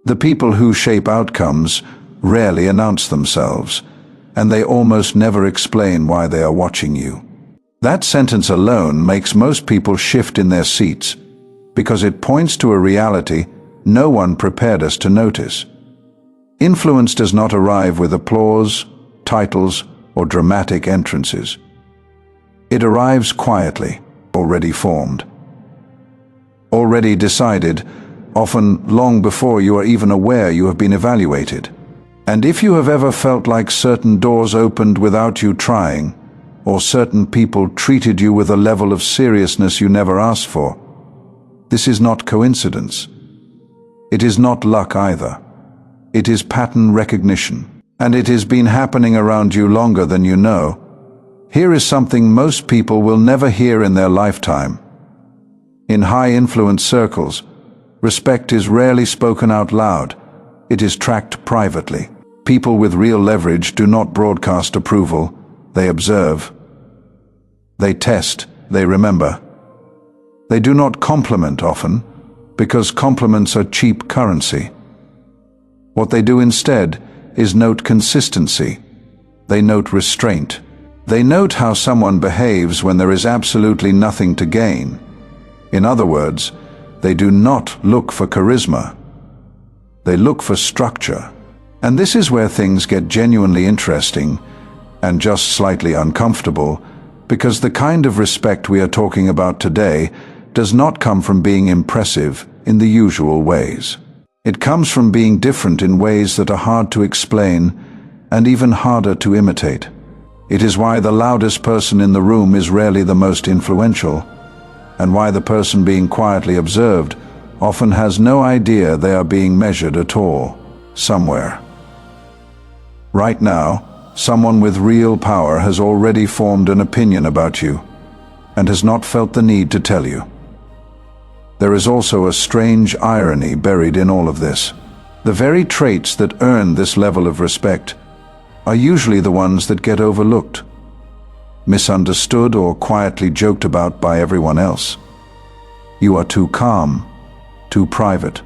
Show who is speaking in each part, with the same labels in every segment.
Speaker 1: The people who shape outcomes rarely announce themselves, and they almost never explain why they are watching you. That sentence alone makes most people shift in their seats, because it points to a reality no one prepared us to notice. Influence does not arrive with applause, titles, or dramatic entrances. It arrives quietly, already formed, already decided, often long before you are even aware you have been evaluated. And if you have ever felt like certain doors opened without you trying, or certain people treated you with a level of seriousness you never asked for, this is not coincidence. It is not luck either. It is pattern recognition, and it has been happening around you longer than you know. Here is something most people will never hear in their lifetime. In high-influence circles, respect is rarely spoken out loud. It is tracked privately. People with real leverage do not broadcast approval. They observe. They test. They remember. They do not compliment often, because compliments are cheap currency. What they do instead is note consistency. They note restraint. They note how someone behaves when there is absolutely nothing to gain. In other words, they do not look for charisma. They look for structure. And this is where things get genuinely interesting and just slightly uncomfortable, because the kind of respect we are talking about today does not come from being impressive in the usual ways. It comes from being different in ways that are hard to explain and even harder to imitate. It is why the loudest person in the room is rarely the most influential, and why the person being quietly observed often has no idea they are being measured at all, somewhere. Right now, someone with real power has already formed an opinion about you, and has not felt the need to tell you. There is also a strange irony buried in all of this. The very traits that earn this level of respect are usually the ones that get overlooked, misunderstood, or quietly joked about by everyone else. You are too calm, too private,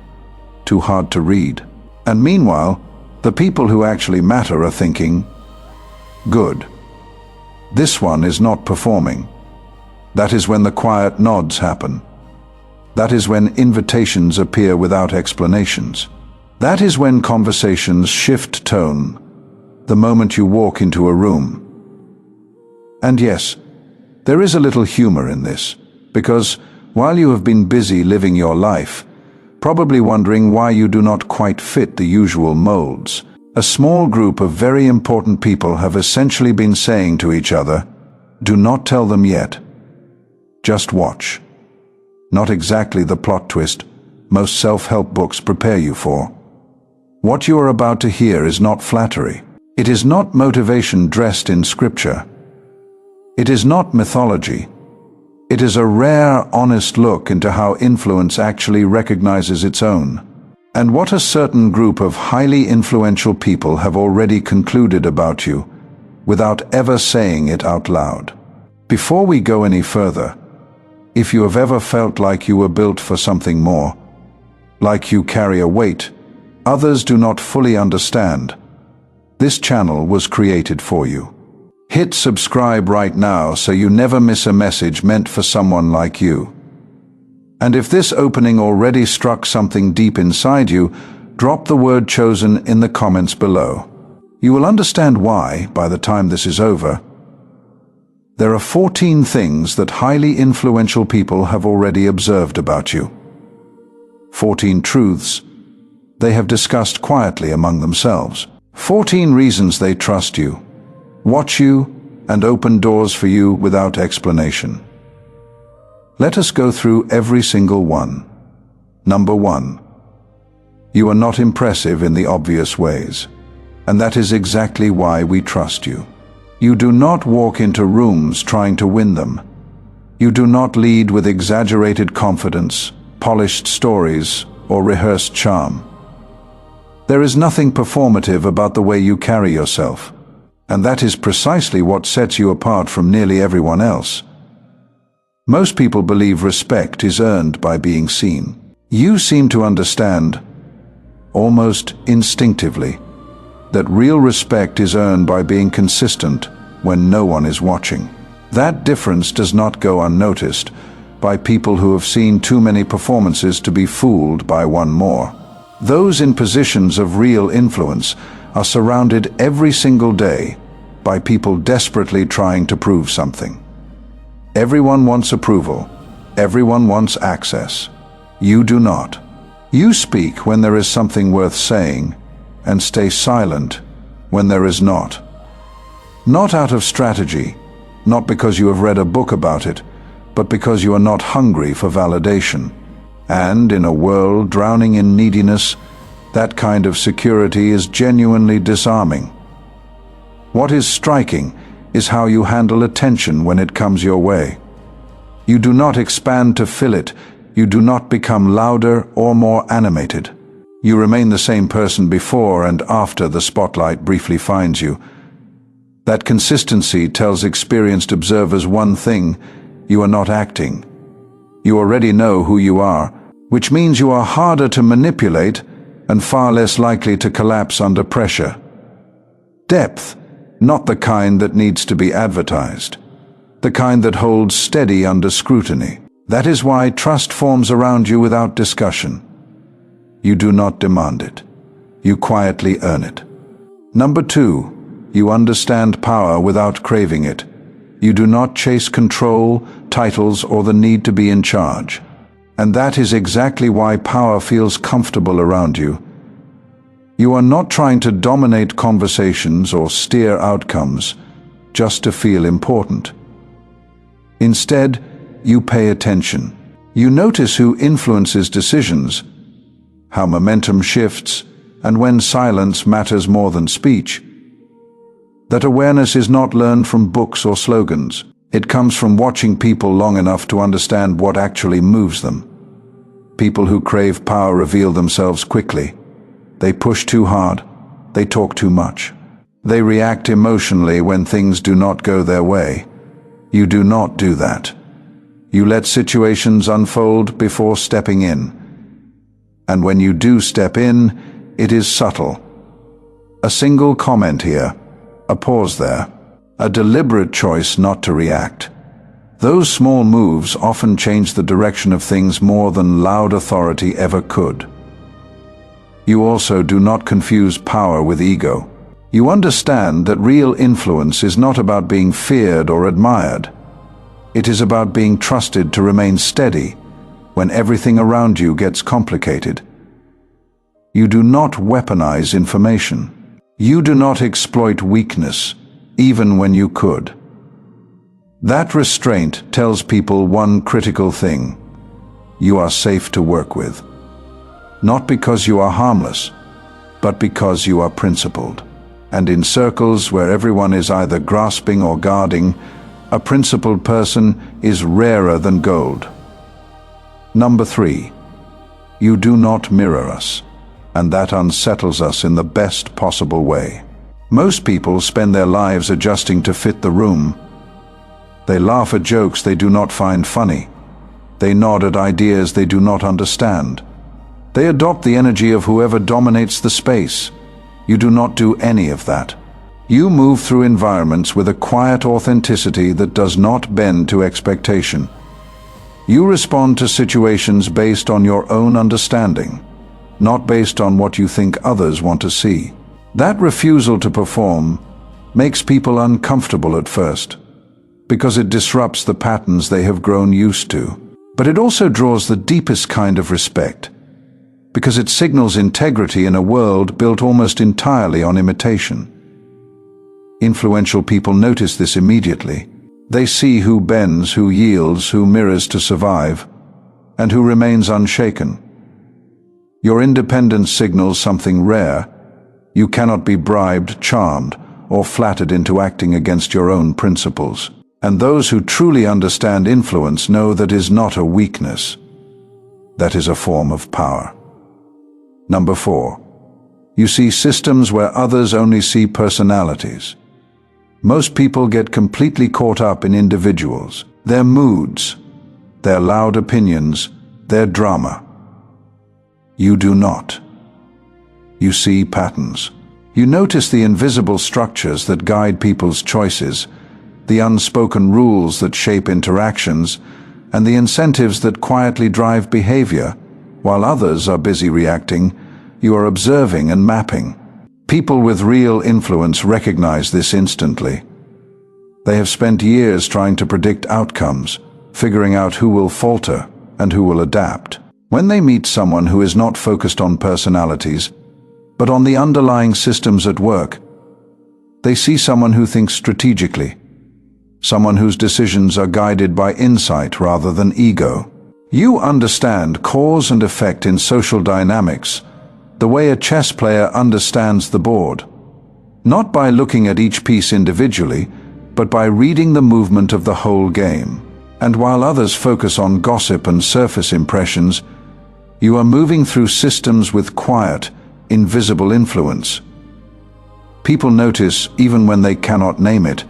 Speaker 1: too hard to read. And meanwhile, the people who actually matter are thinking, good. This one is not performing. That is when the quiet nods happen. That is when invitations appear without explanations. That is when conversations shift tone, the moment you walk into a room. And yes, there is a little humor in this, because while you have been busy living your life, probably wondering why you do not quite fit the usual molds, a small group of very important people have essentially been saying to each other, do not tell them yet. Just watch. Not exactly the plot twist most self-help books prepare you for. What you are about to hear is not flattery. It is not motivation dressed in scripture. It is not mythology. It is a rare, honest look into how influence actually recognizes its own, and what a certain group of highly influential people have already concluded about you, without ever saying it out loud. Before we go any further, if you have ever felt like you were built for something more, like you carry a weight others do not fully understand, this channel was created for you. Hit subscribe right now so you never miss a message meant for someone like you. And if this opening already struck something deep inside you, drop the word chosen in the comments below. You will understand why by the time this is over. There are 14 things that highly influential people have already observed about you. 14 truths they have discussed quietly among themselves. 14 reasons they trust you, watch you, and open doors for you without explanation. Let us go through every single one. Number 1. You are not impressive in the obvious ways, and that is exactly why we trust you. You do not walk into rooms trying to win them. You do not lead with exaggerated confidence, polished stories, or rehearsed charm. There is nothing performative about the way you carry yourself, and that is precisely what sets you apart from nearly everyone else. Most people believe respect is earned by being seen. You seem to understand almost instinctively, that real respect is earned by being consistent when no one is watching. That difference does not go unnoticed by people who have seen too many performances to be fooled by one more. Those in positions of real influence are surrounded every single day by people desperately trying to prove something. Everyone wants approval. Everyone wants access. You do not. You speak when there is something worth saying, and stay silent when there is not. Not out of strategy, not because you have read a book about it, but because you are not hungry for validation. And in a world drowning in neediness, that kind of security is genuinely disarming. What is striking is how you handle attention when it comes your way. You do not expand to fill it. You do not become louder or more animated. You remain the same person before and after the spotlight briefly finds you. That consistency tells experienced observers one thing: you are not acting. You already know who you are, which means you are harder to manipulate and far less likely to collapse under pressure. Depth, not the kind that needs to be advertised. The kind that holds steady under scrutiny. That is why trust forms around you without discussion. You do not demand it. You quietly earn it. Number 2, you understand power without craving it. You do not chase control, titles, or the need to be in charge. And that is exactly why power feels comfortable around you. You are not trying to dominate conversations or steer outcomes just to feel important. Instead, you pay attention. You notice who influences decisions, how momentum shifts, and when silence matters more than speech. That awareness is not learned from books or slogans. It comes from watching people long enough to understand what actually moves them. People who crave power reveal themselves quickly. They push too hard. They talk too much. They react emotionally when things do not go their way. You do not do that. You let situations unfold before stepping in. And when you do step in, it is subtle. A single comment here, a pause there, a deliberate choice not to react. Those small moves often change the direction of things more than loud authority ever could. You also do not confuse power with ego. You understand that real influence is not about being feared or admired. It is about being trusted to remain steady when everything around you gets complicated. You do not weaponize information. You do not exploit weakness, even when you could. That restraint tells people one critical thing: you are safe to work with. Not because you are harmless, but because you are principled. And in circles where everyone is either grasping or guarding, a principled person is rarer than gold. Number 3, you do not mirror us, and that unsettles us in the best possible way. Most people spend their lives adjusting to fit the room. They laugh at jokes they do not find funny. They nod at ideas they do not understand. They adopt the energy of whoever dominates the space. You do not do any of that. You move through environments with a quiet authenticity that does not bend to expectation. You respond to situations based on your own understanding, not based on what you think others want to see. That refusal to perform makes people uncomfortable at first, because it disrupts the patterns they have grown used to. But it also draws the deepest kind of respect, because it signals integrity in a world built almost entirely on imitation. Influential people notice this immediately. They see who bends, who yields, who mirrors to survive, and who remains unshaken. Your independence signals something rare. You cannot be bribed, charmed, or flattered into acting against your own principles. And those who truly understand influence know that is not a weakness. That is a form of power. Number 4, you see systems where others only see personalities. Most people get completely caught up in individuals, their moods, their loud opinions, their drama. You do not. You see patterns. You notice the invisible structures that guide people's choices, the unspoken rules that shape interactions, and the incentives that quietly drive behavior. While others are busy reacting, you are observing and mapping. People with real influence recognize this instantly. They have spent years trying to predict outcomes, figuring out who will falter and who will adapt. When they meet someone who is not focused on personalities, but on the underlying systems at work, they see someone who thinks strategically, someone whose decisions are guided by insight rather than ego. You understand cause and effect in social dynamics, the way a chess player understands the board, not by looking at each piece individually, but by reading the movement of the whole game. And while others focus on gossip and surface impressions, you are moving through systems with quiet, invisible influence. People notice even when they cannot name it.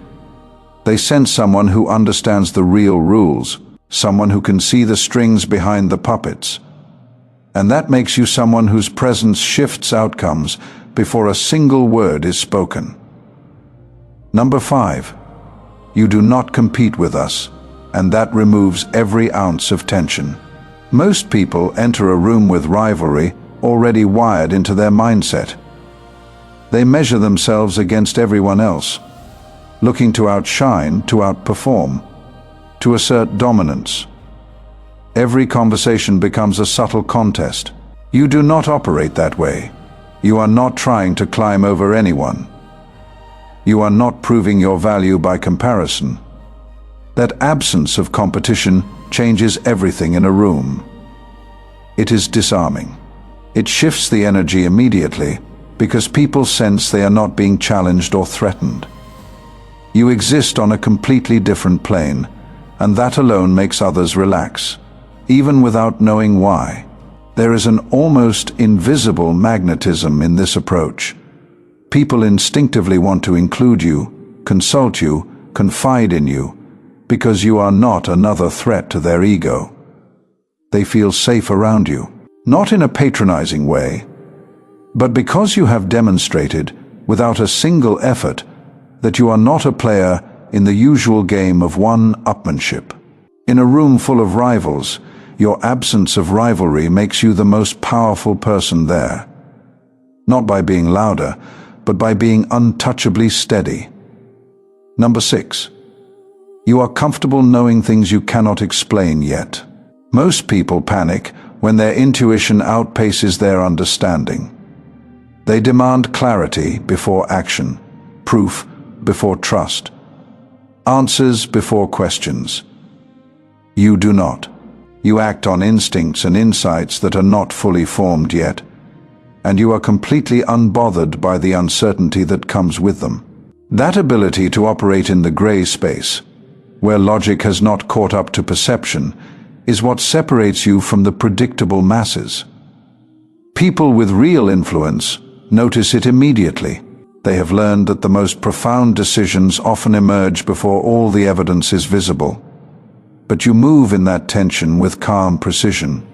Speaker 1: They sense someone who understands the real rules, someone who can see the strings behind the puppets. And that makes you someone whose presence shifts outcomes before a single word is spoken. Number 5. You do not compete with us, and that removes every ounce of tension. Most people enter a room with rivalry already wired into their mindset. They measure themselves against everyone else, looking to outshine, to outperform, to assert dominance. Every conversation becomes a subtle contest. You do not operate that way. You are not trying to climb over anyone. You are not proving your value by comparison. That absence of competition changes everything in a room. It is disarming. It shifts the energy immediately because people sense they are not being challenged or threatened. You exist on a completely different plane, and that alone makes others relax, even without knowing why. There is an almost invisible magnetism in this approach. People instinctively want to include you, consult you, confide in you, because you are not another threat to their ego. They feel safe around you, not in a patronizing way, but because you have demonstrated, without a single effort, that you are not a player in the usual game of one-upmanship. In a room full of rivals, your absence of rivalry makes you the most powerful person there. Not by being louder, but by being untouchably steady. Number 6. You are comfortable knowing things you cannot explain yet. Most people panic when their intuition outpaces their understanding. They demand clarity before action, proof before trust, answers before questions. You do not. You act on instincts and insights that are not fully formed yet, and you are completely unbothered by the uncertainty that comes with them. That ability to operate in the gray space, where logic has not caught up to perception, is what separates you from the predictable masses. People with real influence notice it immediately. They have learned that the most profound decisions often emerge before all the evidence is visible. But you move in that tension with calm precision.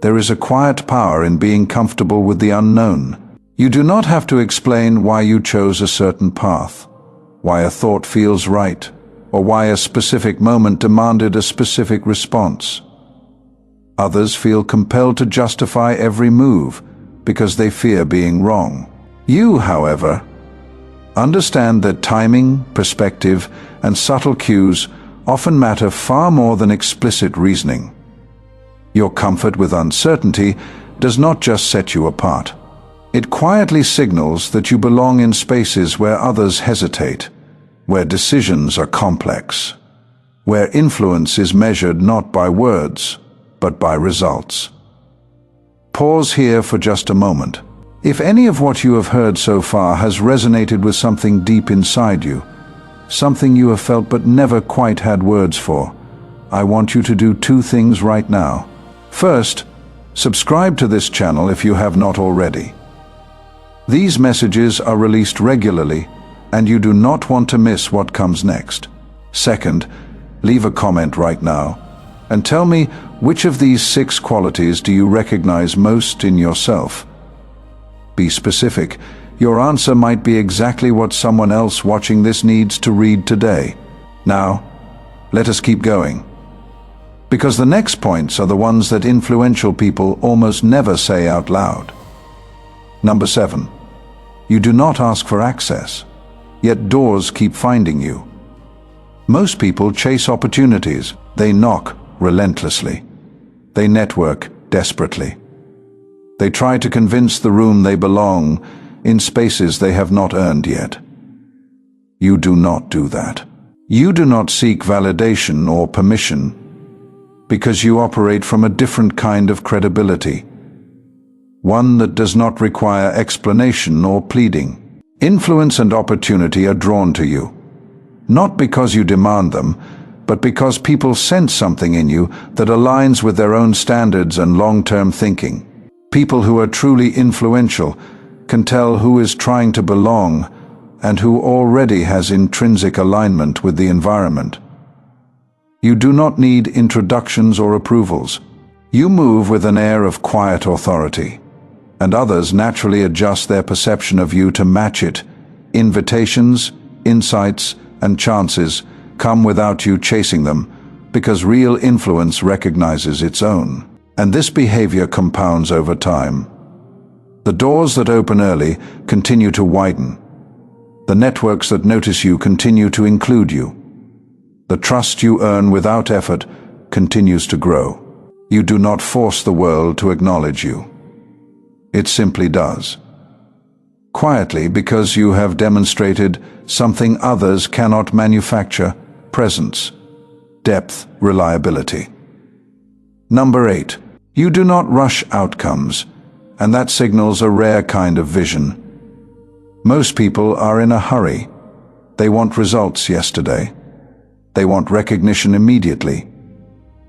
Speaker 1: There is a quiet power in being comfortable with the unknown. You do not have to explain why you chose a certain path, why a thought feels right, or why a specific moment demanded a specific response. Others feel compelled to justify every move because they fear being wrong. You, however, understand that timing, perspective, and subtle cues often matter far more than explicit reasoning. Your comfort with uncertainty does not just set you apart. It quietly signals that you belong in spaces where others hesitate, where decisions are complex, where influence is measured not by words, but by results. Pause here for just a moment. If any of what you have heard so far has resonated with something deep inside you, something you have felt but never quite had words for, I want you to do 2 things right now. First, subscribe to this channel if you have not already. These messages are released regularly, and you do not want to miss what comes next. Second, leave a comment right now and tell me which of these 6 qualities do you recognize most in yourself. Be specific. Your answer might be exactly what someone else watching this needs to read today. Now, let us keep going. Because the next points are the ones that influential people almost never say out loud. Number 7. You do not ask for access, yet doors keep finding you. Most people chase opportunities. They knock relentlessly. They network desperately. They try to convince the room they belong in spaces they have not earned yet. You do not do that. You do not seek validation or permission because you operate from a different kind of credibility, one that does not require explanation or pleading. Influence and opportunity are drawn to you, not because you demand them, but because people sense something in you that aligns with their own standards and long-term thinking. People who are truly influential can tell who is trying to belong and who already has intrinsic alignment with the environment. You do not need introductions or approvals. You move with an air of quiet authority, and others naturally adjust their perception of you to match it. Invitations, insights, and chances come without you chasing them, because real influence recognizes its own. And this behavior compounds over time. The doors that open early continue to widen. The networks that notice you continue to include you. The trust you earn without effort continues to grow. You do not force the world to acknowledge you. It simply does. Quietly, because you have demonstrated something others cannot manufacture: presence, depth, reliability. Number 8. You do not rush outcomes, and that signals a rare kind of vision. Most people are in a hurry. They want results yesterday. They want recognition immediately.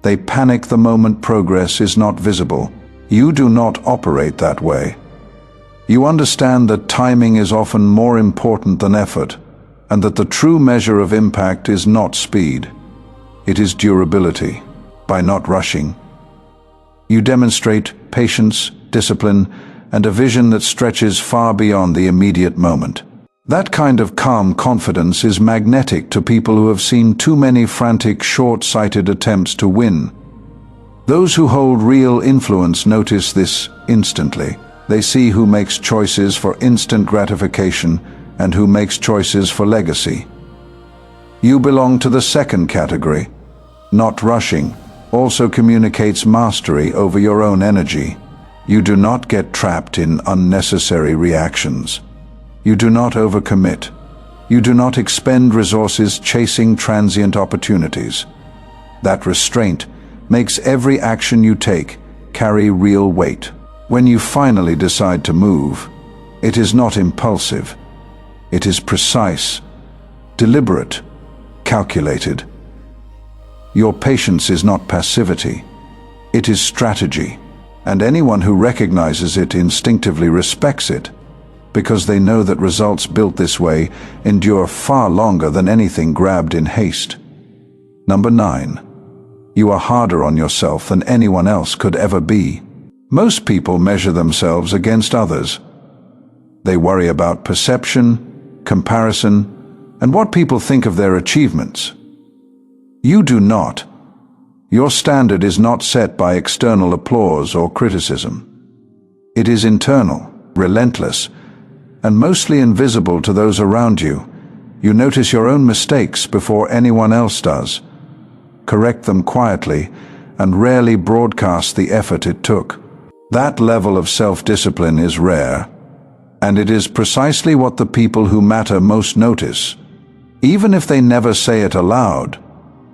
Speaker 1: They panic the moment progress is not visible. You do not operate that way. You understand that timing is often more important than effort, and that the true measure of impact is not speed. It is durability. By not rushing, you demonstrate patience, discipline, and a vision that stretches far beyond the immediate moment. That kind of calm confidence is magnetic to people who have seen too many frantic, short-sighted attempts to win. Those who hold real influence notice this instantly. They see who makes choices for instant gratification and who makes choices for legacy. You belong to the second category. Not rushing also communicates mastery over your own energy. You do not get trapped in unnecessary reactions. You do not overcommit. You do not expend resources chasing transient opportunities. That restraint makes every action you take carry real weight. When you finally decide to move, it is not impulsive. It is precise, deliberate, calculated. Your patience is not passivity. It is strategy. And anyone who recognizes it instinctively respects it, because they know that results built this way endure far longer than anything grabbed in haste. Number 9. You are harder on yourself than anyone else could ever be. Most people measure themselves against others. They worry about perception, comparison, and what people think of their achievements. You do not. Your standard is not set by external applause or criticism. It is internal, relentless, and mostly invisible to those around you. You notice your own mistakes before anyone else does, correct them quietly, and rarely broadcast the effort it took. That level of self-discipline is rare, and it is precisely what the people who matter most notice. Even if they never say it aloud,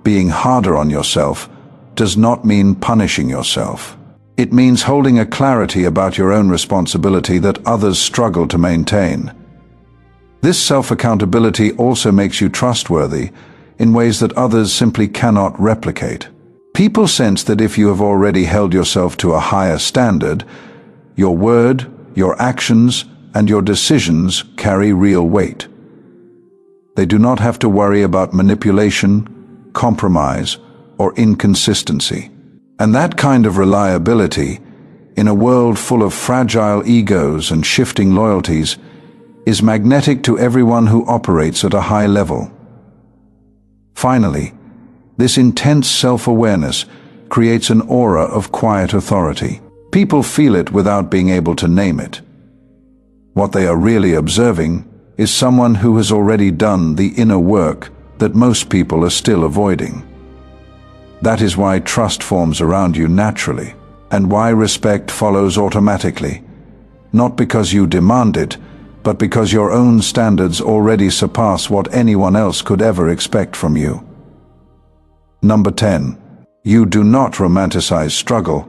Speaker 1: being harder on yourself does not mean punishing yourself. It means holding a clarity about your own responsibility that others struggle to maintain. This self-accountability also makes you trustworthy in ways that others simply cannot replicate. People sense that if you have already held yourself to a higher standard, your word, your actions, and your decisions carry real weight. They do not have to worry about manipulation, compromise, or inconsistency. And that kind of reliability in a world full of fragile egos and shifting loyalties, is magnetic to everyone who operates at a high level. Finally, this intense self-awareness creates an aura of quiet authority. People feel it without being able to name it. What they are really observing is someone who has already done the inner work that most people are still avoiding. That is why trust forms around you naturally, and why respect follows automatically, not because you demand it, but because your own standards already surpass what anyone else could ever expect from you. Number 10. You do not romanticize struggle,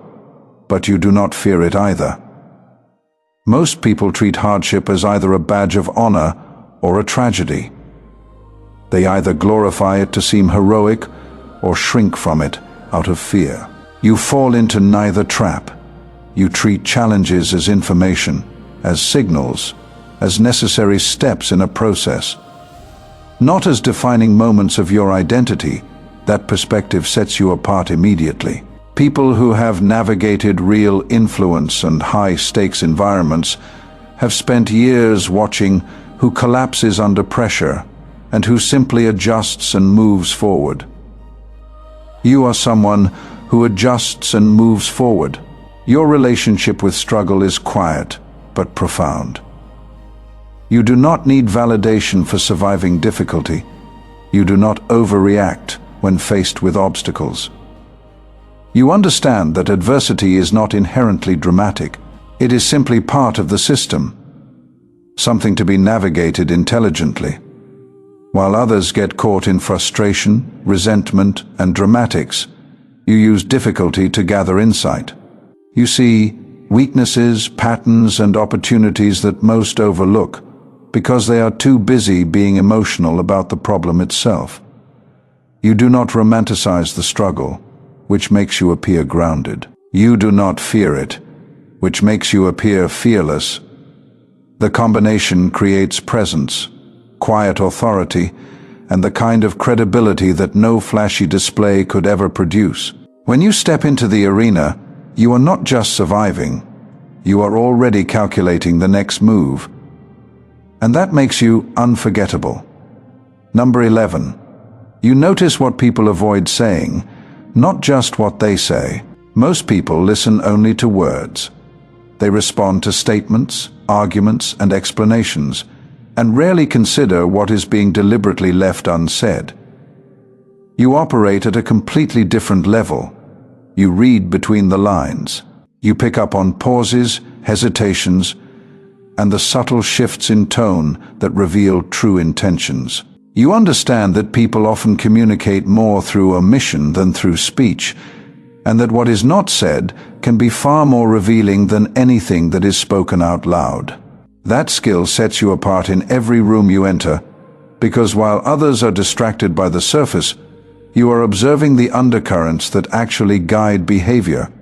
Speaker 1: but you do not fear it either. Most people treat hardship as either a badge of honor or a tragedy. They either glorify it to seem heroic or shrink from it out of fear. You fall into neither trap. You treat challenges as information, as signals, as necessary steps in a process. Not as defining moments of your identity. That perspective sets you apart immediately. People who have navigated real influence and high-stakes environments have spent years watching who collapses under pressure and who simply adjusts and moves forward. You are someone who adjusts and moves forward. Your relationship with struggle is quiet but profound. You do not need validation for surviving difficulty. You do not overreact when faced with obstacles. You understand that adversity is not inherently dramatic. It is simply part of the system, something to be navigated intelligently. While others get caught in frustration, resentment, and dramatics, you use difficulty to gather insight. You see weaknesses, patterns, and opportunities that most overlook because they are too busy being emotional about the problem itself. You do not romanticize the struggle, which makes you appear grounded. You do not fear it, which makes you appear fearless. The combination creates presence, quiet authority, and the kind of credibility that no flashy display could ever produce. When you step into the arena, you are not just surviving, you are already calculating the next move. And that makes you unforgettable. Number 11. You notice what people avoid saying, not just what they say. Most people listen only to words. They respond to statements, arguments, and explanations, and rarely consider what is being deliberately left unsaid. You operate at a completely different level. You read between the lines. You pick up on pauses, hesitations, and the subtle shifts in tone that reveal true intentions. You understand that people often communicate more through omission than through speech, and that what is not said can be far more revealing than anything that is spoken out loud. That skill sets you apart in every room you enter, because while others are distracted by the surface, you are observing the undercurrents that actually guide behavior.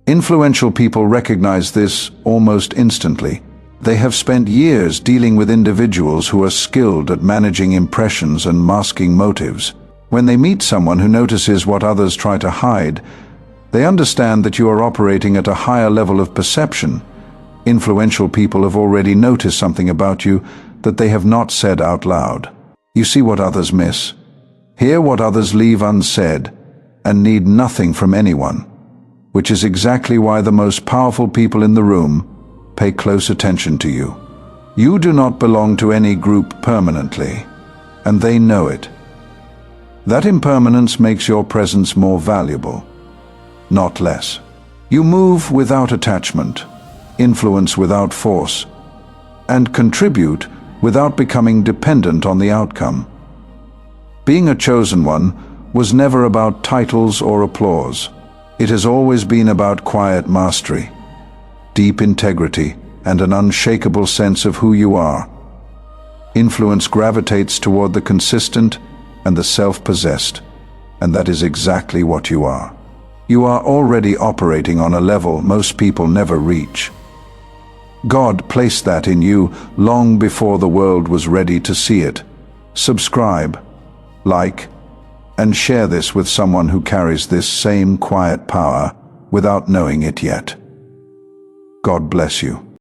Speaker 1: Influential people recognize this almost instantly. They have spent years dealing with individuals who are skilled at managing impressions and masking motives. When they meet someone who notices what others try to hide, they understand that you are operating at a higher level of perception. Influential people have already noticed something about you that they have not said out loud. You see what others miss, hear what others leave unsaid, and need nothing from anyone, which is exactly why the most powerful people in the room pay close attention to you. You do not belong to any group permanently, and they know it. That impermanence makes your presence more valuable, not less. You move without attachment, influence without force, and contribute without becoming dependent on the outcome. Being a chosen one was never about titles or applause. It has always been about quiet mastery, deep integrity, and an unshakable sense of who you are. Influence gravitates toward the consistent and the self-possessed, and that is exactly what you are. You are already operating on a level most people never reach. God placed that in you long before the world was ready to see it. Subscribe, like, and share this with someone who carries this same quiet power without knowing it yet. God bless you.